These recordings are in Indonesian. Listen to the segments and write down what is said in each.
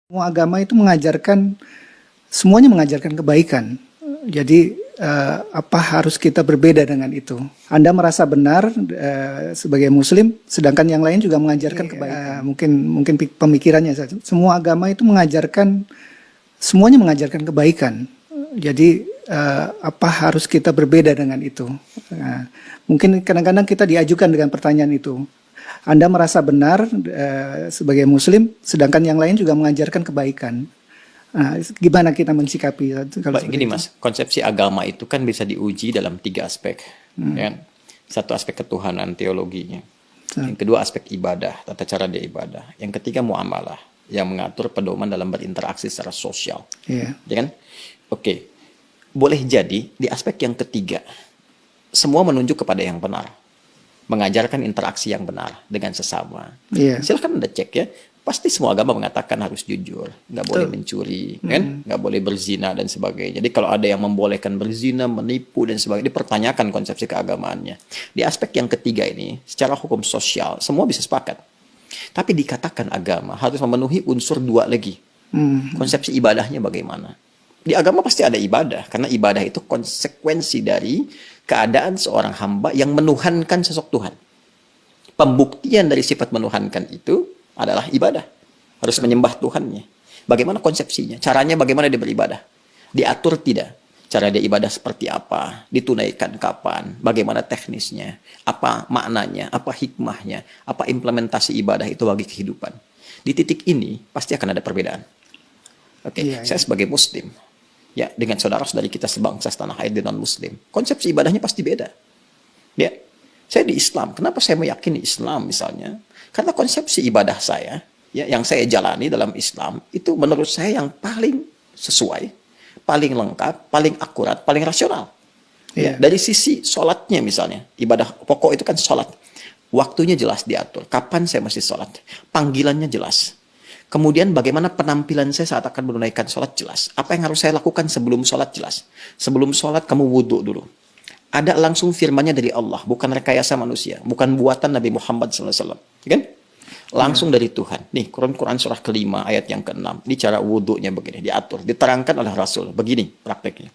Semua agama itu semuanya mengajarkan kebaikan. Jadi apa harus kita berbeda dengan itu? Anda merasa benar sebagai Muslim, sedangkan yang lain juga mengajarkan kebaikan. Mungkin pemikirannya saja. Semua agama itu semuanya mengajarkan kebaikan. Jadi apa harus kita berbeda dengan itu? Mungkin kadang-kadang kita diajukan dengan pertanyaan itu. Anda merasa benar sebagai Muslim, sedangkan yang lain juga mengajarkan kebaikan. Nah, gimana kita mensikapi? Kalau Baik, gini Mas, konsepsi agama itu kan bisa diuji dalam 3 aspek. Ya kan? Satu aspek ketuhanan, teologinya. Yang kedua aspek ibadah, tata cara dia ibadah. Yang ketiga muamalah, yang mengatur pedoman dalam berinteraksi secara sosial. Yeah. Ya kan? Oke, boleh jadi di aspek yang ketiga, semua menunjuk kepada yang benar. Mengajarkan interaksi yang benar dengan sesama. Yeah. Silahkan Anda cek ya. Pasti semua agama mengatakan harus jujur, nggak boleh mencuri, kan? Nggak boleh berzina dan sebagainya. Jadi kalau ada yang membolehkan berzina, menipu dan sebagainya, dipertanyakan konsepsi keagamaannya. Di aspek yang ketiga ini, secara hukum sosial, semua bisa sepakat. Tapi dikatakan agama harus memenuhi unsur 2 lagi. Konsepsi ibadahnya bagaimana? Di agama pasti ada ibadah, karena ibadah itu konsekuensi dari keadaan seorang hamba yang menuhankan sosok Tuhan. Pembuktian dari sifat menuhankan itu adalah ibadah. Harus menyembah Tuhannya. Bagaimana konsepsinya? Caranya bagaimana dia beribadah? Diatur tidak? Cara dia ibadah seperti apa? Ditunaikan kapan? Bagaimana teknisnya? Apa maknanya? Apa hikmahnya? Apa implementasi ibadah itu bagi kehidupan? Di titik ini pasti akan ada perbedaan. Oke, saya sebagai Muslim, ya dengan saudara-saudari kita sebangsa setanah air dan non-Muslim, konsepsi ibadahnya pasti beda. Ya, saya di Islam. Kenapa saya meyakini Islam misalnya? Karena konsepsi ibadah saya, ya, yang saya jalani dalam Islam, itu menurut saya yang paling sesuai, paling lengkap, paling akurat, paling rasional. Ya, dari sisi sholatnya misalnya, ibadah pokok itu kan sholat. Waktunya jelas diatur, kapan saya mesti sholat. Panggilannya jelas. Kemudian bagaimana penampilan saya saat akan menunaikan sholat jelas. Apa yang harus saya lakukan sebelum sholat jelas. Sebelum sholat kamu wudhu dulu. Ada langsung firmannya dari Allah, bukan rekayasa manusia, bukan buatan Nabi Muhammad SAW. Kan? Langsung dari Tuhan. Nih, Quran surah ke-5 ayat yang ke-6. Ini cara wudhunya begini, diatur, diterangkan oleh Rasul. Begini prakteknya.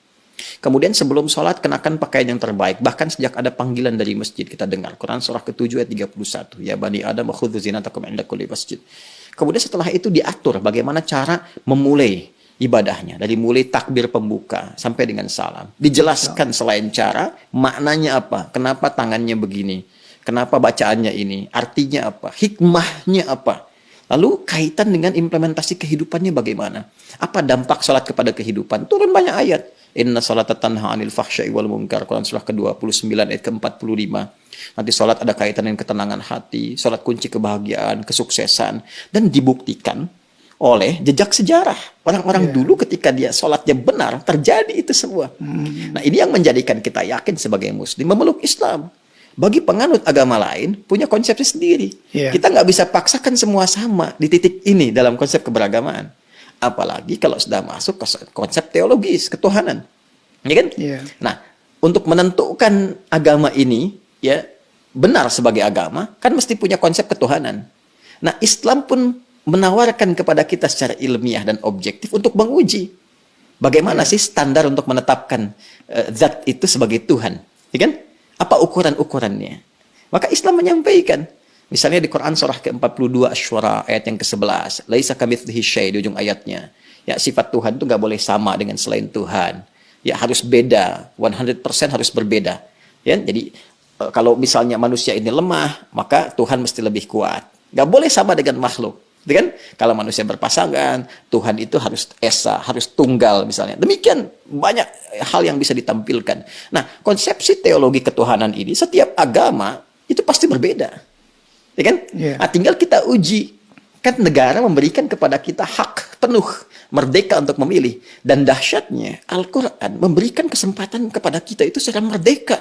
Kemudian sebelum sholat kenakan pakaian yang terbaik. Bahkan sejak ada panggilan dari masjid kita dengar. Quran surah ke-7 ayat 31. Ya bani Adam khudzu zinatakum inda kulli masjid. Kemudian setelah itu diatur bagaimana cara memulai ibadahnya. Dari mulai takbir pembuka sampai dengan salam. Dijelaskan selain cara, maknanya apa? Kenapa tangannya begini? Kenapa bacaannya ini? Artinya apa? Hikmahnya apa? Lalu kaitan dengan implementasi kehidupannya bagaimana? Apa dampak sholat kepada kehidupan? Turun banyak ayat. Inna sholata tanha anil fahsya'i wal munkar. Quran surah ke-29 ayat ke-45. Nanti sholat ada kaitan dengan ketenangan hati. Sholat kunci kebahagiaan, kesuksesan. Dan dibuktikan oleh jejak sejarah. Orang-orang dulu ketika dia sholatnya benar, terjadi itu semua. Nah ini yang menjadikan kita yakin sebagai Muslim memeluk Islam. Bagi penganut agama lain, punya konsepsi sendiri. Kita nggak bisa paksakan semua sama di titik ini dalam konsep keberagamaan. Apalagi kalau sudah masuk ke konsep teologis, ketuhanan. Ya kan? Nah, untuk menentukan agama ini, ya benar sebagai agama, kan mesti punya konsep ketuhanan. Nah, Islam pun menawarkan kepada kita secara ilmiah dan objektif untuk menguji bagaimana sih standar untuk menetapkan zat itu sebagai Tuhan, ya kan? Apa ukuran-ukurannya? Maka Islam menyampaikan, misalnya di Quran surah ke-42 Asy-Syura ayat yang ke-11, laisa kamitslihi syai' di ujung ayatnya. Ya, sifat Tuhan itu nggak boleh sama dengan selain Tuhan. Ya, harus beda, 100% harus berbeda. Ya, jadi kalau misalnya manusia ini lemah, maka Tuhan mesti lebih kuat. Nggak boleh sama dengan makhluk. Kan? Kalau manusia berpasangan, Tuhan itu harus esa, harus tunggal misalnya. Demikian banyak hal yang bisa ditampilkan. Nah, konsepsi teologi ketuhanan ini, setiap agama itu pasti berbeda. Ya kan? Nah, tinggal kita uji. Kan negara memberikan kepada kita hak penuh, merdeka untuk memilih. Dan dahsyatnya, Al-Quran memberikan kesempatan kepada kita itu secara merdeka.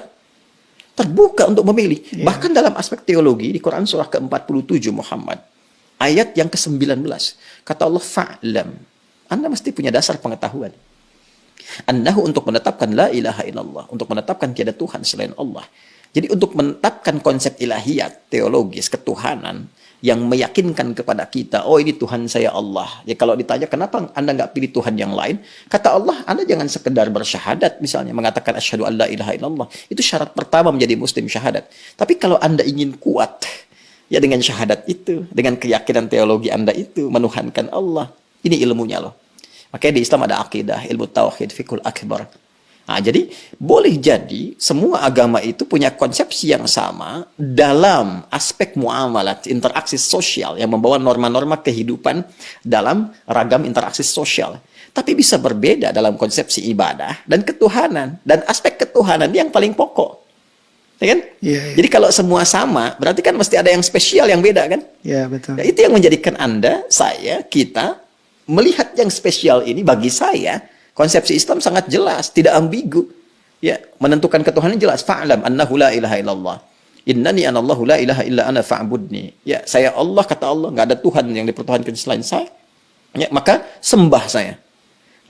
Terbuka untuk memilih. Bahkan dalam aspek teologi, di Quran surah ke-47 Muhammad, ayat yang ke-19. Kata Allah, fa'lam. Anda mesti punya dasar pengetahuan. Annahu untuk menetapkan la ilaha illallah. Untuk menetapkan tiada Tuhan selain Allah. Jadi untuk menetapkan konsep ilahiyat, teologis, ketuhanan, yang meyakinkan kepada kita, oh ini Tuhan saya Allah. Ya kalau ditanya kenapa Anda nggak pilih Tuhan yang lain, kata Allah, Anda jangan sekedar bersyahadat misalnya, mengatakan asyhadu an la ilaha illallah. Itu syarat pertama menjadi muslim, syahadat. Tapi kalau Anda ingin kuat, ya dengan syahadat itu, dengan keyakinan teologi Anda itu, menuhankan Allah. Ini ilmunya loh. Makanya di Islam ada akidah, ilmu tauhid, fiqhul akbar. Nah, jadi boleh jadi semua agama itu punya konsepsi yang sama dalam aspek muamalat, interaksi sosial yang membawa norma-norma kehidupan dalam ragam interaksi sosial. Tapi bisa berbeda dalam konsepsi ibadah dan ketuhanan. Dan aspek ketuhanan yang paling pokok. Ya kan? Iya. Jadi kalau semua sama, berarti kan mesti ada yang spesial, yang beda kan? Ya, betul. Ya, itu yang menjadikan Anda, saya, kita melihat yang spesial ini bagi saya. Konsepsi Islam sangat jelas, tidak ambigu. Ya, menentukan ketuhanan jelas. Fa'lam annahu la ilaha illallah. Innani anallahu la ilaha illa ana fa'budni. Ya, saya Allah, kata Allah, nggak ada Tuhan yang dipertuhankan selain saya. Ya, maka sembah saya.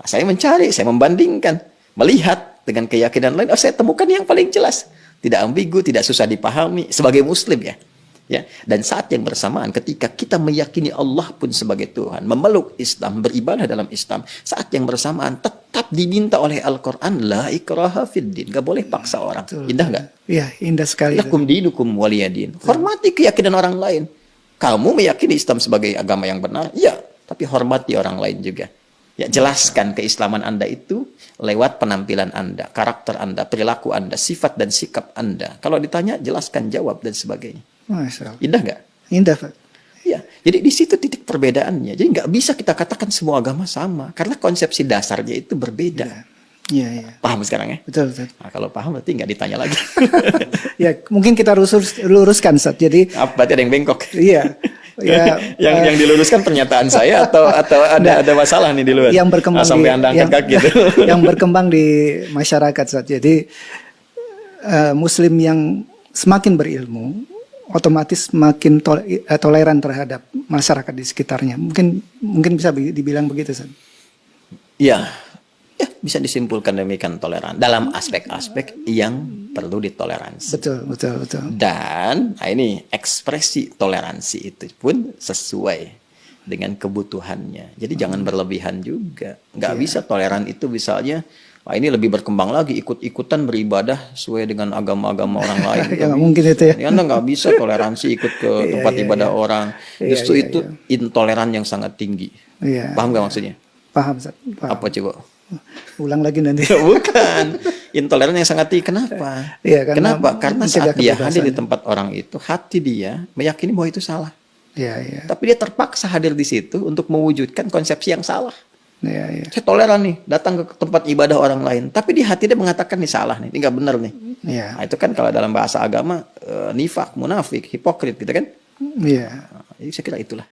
Nah, saya mencari, saya membandingkan, melihat dengan keyakinan lain, saya temukan yang paling jelas. Tidak ambigu, tidak susah dipahami sebagai muslim ya. Ya, dan saat yang bersamaan ketika kita meyakini Allah pun sebagai Tuhan, memeluk Islam, beribadah dalam Islam, saat yang bersamaan tetap diminta oleh Al-Quran, la ikraha fid din, gak boleh paksa orang. Betul. Indah gak? Iya, indah sekali. Lakum dinukum waliyadin. Hormati keyakinan orang lain. Kamu meyakini Islam sebagai agama yang benar, ya, tapi hormati orang lain juga. Ya, jelaskan keislaman Anda itu lewat penampilan Anda, karakter Anda, perilaku Anda, sifat dan sikap Anda. Kalau ditanya, jelaskan, jawab, dan sebagainya. Masya Allah. Indah nggak? Indah, Pak. Ya, jadi di situ titik perbedaannya. Jadi nggak bisa kita katakan semua agama sama, karena konsepsi dasarnya itu berbeda. Iya, iya. Paham sekarang ya? Betul, betul. Nah, kalau paham berarti nggak ditanya lagi. Ya, mungkin kita luruskan, Ustaz. Jadi, Berarti ada yang bengkok. iya. Ya, yang diluruskan pernyataan saya atau ada masalah nih di luar. yang berkembang sampai Anda angkat kaki itu. yang berkembang di masyarakat, Ustaz. Jadi, Muslim yang semakin berilmu, otomatis makin toleran terhadap masyarakat di sekitarnya. Mungkin bisa dibilang begitu, Ustaz. Ya, bisa disimpulkan demikian toleran dalam aspek-aspek yang perlu ditoleransi. Betul, betul, betul. Dan ini ekspresi toleransi itu pun sesuai dengan kebutuhannya. Jadi jangan berlebihan juga. Nggak bisa toleran itu misalnya, ini lebih berkembang lagi, ikut-ikutan beribadah sesuai dengan agama-agama orang lain. Ya, mungkin itu ya. Anda nggak bisa toleransi ikut ke tempat ibadah orang. Justru itu intoleran yang sangat tinggi. Iya. Paham nggak maksudnya? Paham, Ustaz. Paham. Apa coba? Ulang lagi nanti. Bukan. Intoleran yang sangat tinggi. Kenapa? Iya, Kenapa? Karena saat dia hadir di kebebasan. tempat orang itu, hati dia meyakini bahwa itu salah. Iya, iya. Tapi dia terpaksa hadir di situ untuk mewujudkan konsepsi yang salah. Iya, iya. Saya toleran nih, datang ke tempat ibadah orang lain. Tapi di hati dia mengatakan ini salah nih, ini nggak benar nih. Iya. Nah, itu kan kalau dalam bahasa agama, nifak, munafik, hipokrit gitu kan. Iya. Jadi saya kira itulah.